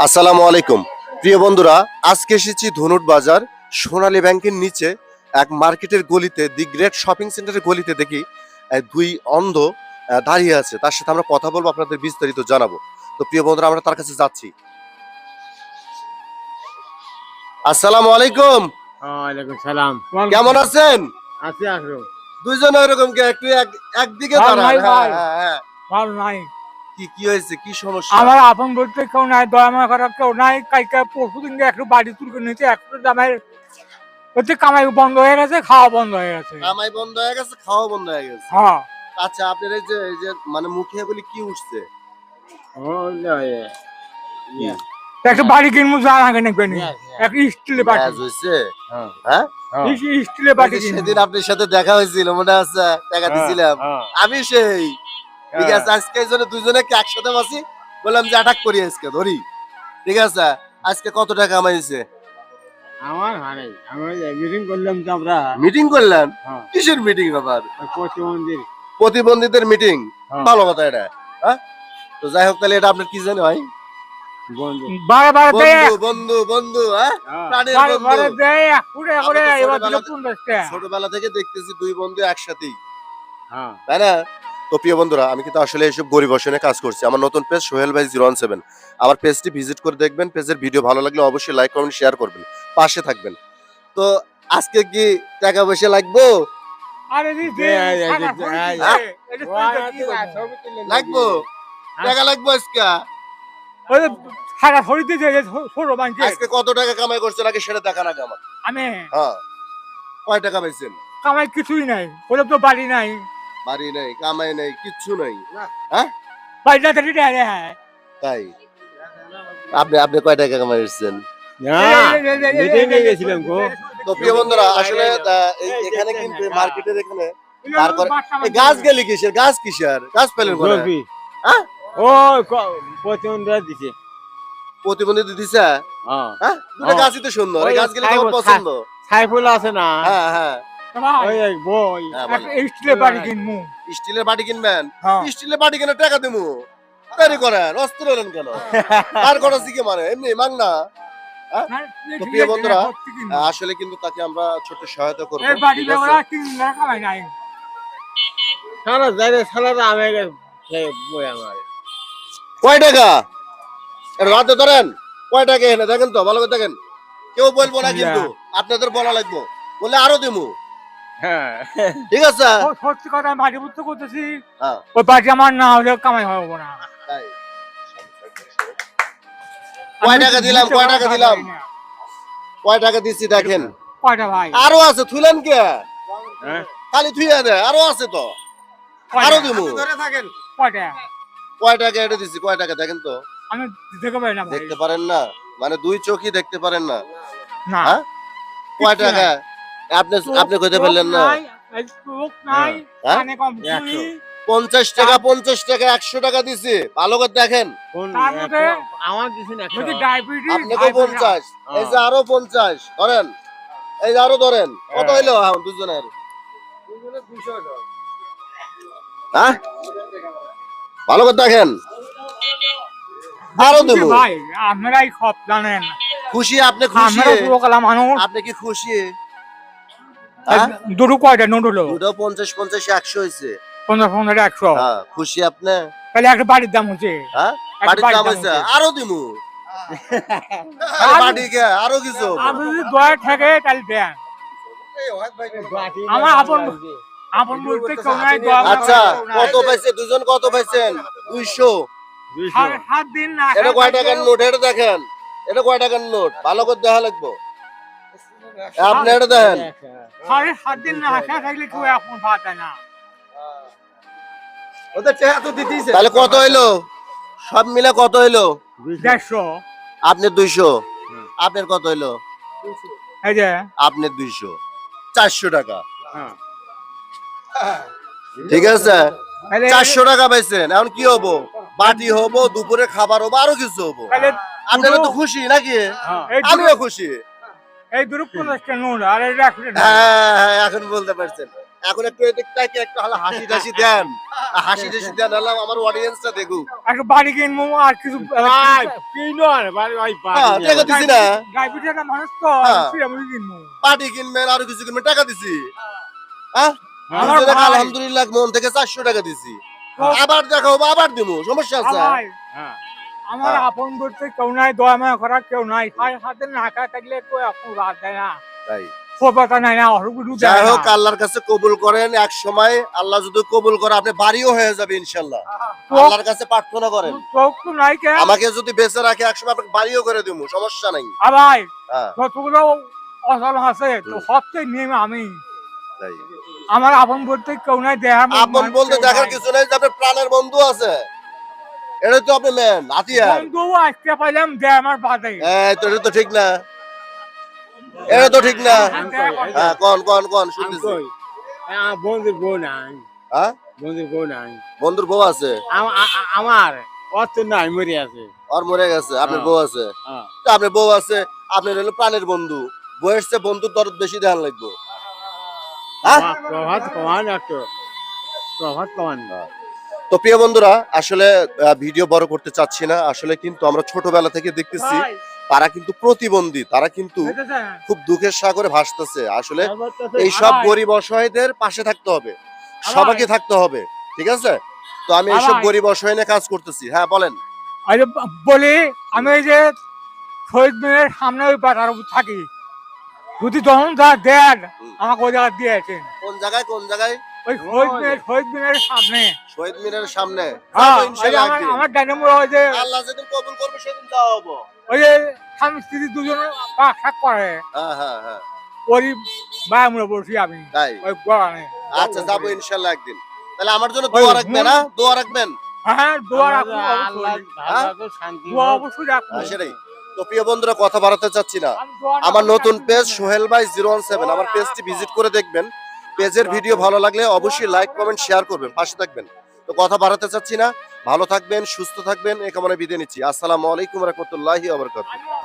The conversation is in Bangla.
আসসালামু আলাইকুম প্রিয় বন্ধুরা, আজকে এসেছি ধনুট বাজার সোনালী ব্যাংকের নিচে এক মার্কেটের গলিতে, দি গ্রেট শপিং সেন্টারের গলিতে দেখি দুই অন্ধ দাঁড়িয়ে আছে। তার সাথে আমরা কথা বলবো, আপনাদের বিস্তারিত জানাবো। তো প্রিয় বন্ধুরা, আমরা তার কাছে যাচ্ছি। আসসালামু আলাইকুম। ওয়ালাইকুম সালাম। কেমন আছেন? আছি আসো। দুইজন এরকম একটু একদিকে ভালো দাঁড়ান। নাই ভাই। হ্যাঁ। ভালো নাই। কি হয়েছে, কি সমস্যা? আমার আপন বলতে কেউ নাই, দয়া মায়া করার কেউ নাই। কালকে পরশু দিনকে একটু বাড়ি তুলকে নিয়েছে, একটু দামের হচ্ছে কামাই বন্ধ হয়ে গেছে, খাওয়া বন্ধ হয়ে গেছে। কামাই বন্ধ হয়ে গেছে, খাওয়া বন্ধ হয়ে গেছে। হ্যাঁ। আচ্ছা, আপনার এই যে মানে মুখে বলি কি উঠছে? একটা বাড়ি কিনবো, যা আগে নাকি একটা স্টিলের বাটি। গ্যাস হয়েছে? হ্যাঁ, স্টিলের বাটি সেদিন আপনার সাথে দেখা হয়েছিল, মনে আছে? টাকা দিছিলাম আমি সেই। ঠিক আছে, আজকে এই জন্য দুজনে কি একসাথে বসি, বললাম যে অ্যাটাক করি আজকে, ধরি। ঠিক আছে, আজকে কত টাকা কামাইছে? আমার হারাই, আমরা মিটিং করলাম তো আমরা। মিটিং করলেন? কিসের মিটিং ব্যাপার? প্রতিবন্ধীদের মিটিং? ভালো কথা এটা। হ্যাঁ, তো যাই হোক, তাহলে এটা আপনার কি জানি হয়? বন্ধু বন্ধু বন্ধু, হ্যাঁ, প্রাণের বন্ধু। ছোটবেলা থেকে দেখতেছি দুই বন্ধু একসাথেই, তাই না? তো প্রিয় বন্ধুরা, আমি কিন্তু আসলে এসব গরিব অসহায় কাজ করছি। আমার নতুন পেজ সোহেল ভাই 017, আমার পেজটি ভিজিট করে দেখবেন। পেজের ভিডিও ভালো লাগলে অবশ্যই লাইক কমেন্ট শেয়ার করবেন, পাশে থাকবেন। তো আজকে কি টাকা পয়সা লাগবো? লাগবো, টাকা লাগবো আজকে। আজকে কত টাকা কামাই করছেন আগে সেটা দেখান আগে আমার। আমি কয় টাকা পাইছেন? কামাই কিছুই নাই, বলে তো বাড়ি নাই, বাড়ি নাই, কামাই নাই, কিচ্ছু নাই। হ্যাঁ, তাই? আপনি আপনি কয় টাকা কামাই করছেন? তো প্রিয় বন্ধুরা, আসলে এখানে কিন্তু মার্কেটের এখানে তারপরে গাছ গেলি কিসের, গাছ কিসের, গাছ পেলেন কোথায়? হ্যাঁ, ও প্রতিবন্ধী দিছে, প্রতিবন্ধী দিছে। হ্যাঁ, দুটো গাছই তো সুন্দর, এই গাছগুলো তোমার পছন্দ। সাইফুল আছে না? হ্যাঁ হ্যাঁ, স্টিলের বাড়ি কিনবো। স্টিলের বাটি কিনবেন? স্টিলের বাটি কিনে টাকা দিমু, দেরি করেন, অস্থির হলেন কেন? আর কটা শিখে মানে এমনি মাং না। তো প্রিয় বন্ধুরা, আসলে কিন্তু তাকে আমরা ছোট সহায়তা করবো। কয় টাকা রাতে ধরেন? কয় টাকা এনে দেখেন তো, ভালো করে দেখেন। কেউ বলবো না কিন্তু, আপনাদের বলা লাগবো, বলে আরো দিমু। ঠিক আছে, সত্যি কথা আমি বাড়ি বুঝতে করতেছি, ওই বাড়ি আমার না হলে কামাই হবো না। কয় টাকা দিলাম, কয় টাকা দিলাম, কয় টাকা দিচ্ছি দেখেন। কয়টা ভাই? আরো আছে, থুলেন কে? খালি থুইয়া দেয়, আরো আছে তো, আরো দিমু। কয়টা? কয় টাকা এটা দিচ্ছি, কয় টাকা দেখেন তো। আমি দেখতে পারি না। দেখতে পারেন না মানে দুই চোখই দেখতে পারেন না? না। কয় টাকা? আপনি আপনি কইতে পারলেন না? 50 টাকা, 50 টাকা, 100 টাকা দিছি, ভালো করে দেখেন। আমার দিছেন 100, আপনাকে 50, এই যে আরো 50 ধরেন, এই যে আরো ধরেন, কত হইলো দুজনের? 200 টাকা। হ্যাঁ, ভালো করে দেখেন, আরো দেবো। ভাই আপনারাই সব জানেন। খুশি? আপনি খুশি? মানুষ, আপনি কি খুশি? দুটো কয়টা নোট হলো? দুটো 50 50 100 হইছে। 50 50 100। হ্যাঁ, খুশি আপনি? তাহলে একটা বাড়ির দাম হচ্ছে। হ্যাঁ, বাড়ির দাম হইছে, আরো দিমু। বাড়ি কে আরো কিছু? আপনি যদি দয়া থাকে তাহলে দেন। আমার আপন আপন বলতে কেউ নাই। আচ্ছা, কত পাইছে দুজন, কত পাইছেন? 200। 7 দিন না। এটা কয় টাকার নোট এটা দেখেন, এটা কয় টাকার নোট, ভালো করে দেখা লাগবে। আপনি এটা দেখেন। 7 দিন না আসা থাকলে কেউ আপন পায় না। ওদের চেহারা তো দিতেইছে। তাহলে কত হইলো? সব মিলে কত হইলো? 150। আপনি 200। আপনার কত হইলো? এই যে আপনি 200, 400 টাকা। ঠিক আছে, 400 টাকা পাইছেন। এখন কি হবো? বাটি হবো, দুপুরে খাবার হবো, আরো কিছু হবো। আপনারা তো খুশি নাকি? আমিও খুশি। এই দুটো 50 নোট আর এই 100 টাকা। হ্যাঁ, এখন বলতে পারছেন। এখন একটু এদিক থেকে একটু হাসি টাসি দেন, হাসি টাসি দেন, আমার অডিয়েন্সটা দেখুক। একটা বাড়ি কিনবো আর কিছু টাকা দিছি না, ডায়াবেটিস একটা মানুষ তো হ্যাঁ। আমি কিনবো পার্টি কিনবেন, আরো কিছু কিনবেন, টাকা দিছি। হ্যাঁ, আমার নিজে দেখ, ভাই। আলহামদুলিল্লাহ মন থেকে 400 টাকা দিছি। তো- আবার দেখাবো, আবার দিব, সমস্যা আছে? ভাই, আমার হ্যাঁ। আপন বলতে কেউ নাই, দয়া মায়া করার কেউ নাই, হাতে নাকা থাকলে কেউ আপন রাত দেয় না, তাই খোপাতা নাই না, অসুবিধু যাই দেয় হোক, না। আল্লাহর কাছে কবুল করেন। এক সময় আল্লাহ যদি কবুল করে, আপনি বাড়িও হয়ে যাবে ইনশাল্লাহ। তো- আল্লাহর কাছে প্রার্থনা করেন, চোখ তো নাই কে আমাকে যদি বেঁচে রাখে একসময় আপনাকে বাড়িও করে দিব, সমস্যা নাই। ভাই, হ্যাঁ, যতগুলো অচল আছে তো সবচেয়ে নিয়ম আমি। তাই আমার আপন বলতে কেউ নাই, দেহার আপন বলতে দেখার কিছু নাই, যে আপনার প্রাণের বন্ধু আছে, এটা তো আপনি মেন হাতিয়ার। বন্ধু আজকে পাইলাম দে আমার বাদে। তো এটা তো ঠিক না, এটা তো ঠিক না। হ্যাঁ, কোন শুনতেছি। বন্ধুর বউ নাই, হ্যাঁ, বন্ধুর বউ নাই, বন্ধুর বউ আছে? আমার অত নাই মরে আছে। আর মরে গেছে, আপনার হ্যাঁ। বউ আছে? তো আপনার বউ আছে, আপনার হলো প্রাণের বন্ধু, বউয়ের চেয়ে বন্ধুর দরদ বেশি ধ্যান লাগবে। হ্যাঁ? প্রভাত কমান একটু, প্রভাত কমান। তো প্রিয় বন্ধুরা, আসলে ভিডিও বড় করতে চাচ্ছি না, আসলে কিন্তু আমরা ছোটবেলা থেকে দেখতেছি ভাই, তারা কিন্তু প্রতিবন্ধী, তারা কিন্তু বুঝেছেন? খুব দুঃখের সাগরে ভাসতেছে। আসলে এই সব ভাই। গরিব অসহায়দের পাশে থাকতে হবে, সবাইকে থাকতে হবে, ঠিক আছে? তো আমি এইসব ভাই। গরিব অসহায় নিয়ে কাজ করতেছি। হ্যাঁ, বলেন। আরে বলি, আমি এই যে শহীদ মিনারের সামনে ওই বাটার থাকি, যদি যখন যা দেন আমাকে ওই জায়গা দিয়েছেন, কোন জায়গায়, কোন জায়গায়? ওই শহীদ মিনারের সামনে। শহীদ মিনারের সামনে। হ্যাঁ, যাবো ওই যে ইনশাআল্লাহ একদিন। আমার ডাইনামোর ওই যে আল্লাহ যেদিন কবুল করবে সেদিন যাওয়া হবো। ওই যে স্বামী স্ত্রী দুজনে বাসা করে, হ্যাঁ হ্যাঁ হ্যাঁ, ওই বায়ামুড়ে বসি আমি তাই। ওই গড়ানে। আচ্ছা, যাবো ইনশাআল্লাহ একদিন। তাহলে আমার জন্য দোয়া রাখবেন, হ্যাঁ, দোয়া রাখবেন। হ্যাঁ, দোয়া রাখুন আল্লাহ অবশ্যই। শান্তি, দোয়া অবশ্যই রাখুন। হ্যাঁ, সেটাই। তো প্রিয় বন্ধুরা, কথা বাড়াতে চাচ্ছি না। আমি দোয়া না আমার করলে নতুন রাখুন পেজ না। সোহেল ভাই 017, আমার পেজটি ভিজিট করে দেখবেন। পেজের ভিডিও ভালো লাগলে অবশ্যই লাইক কমেন্ট শেয়ার করবেন, পাশে থাকবেন। তো কথা বাড়াতে চাচ্ছি না, ভালো থাকবেন, সুস্থ থাকবেন, এই কামনায় বিদায় নিচ্ছি। আসসালামু আলাইকুম ওয়া রাহমাতুল্লাহি ওয়া বারাকাতুহু।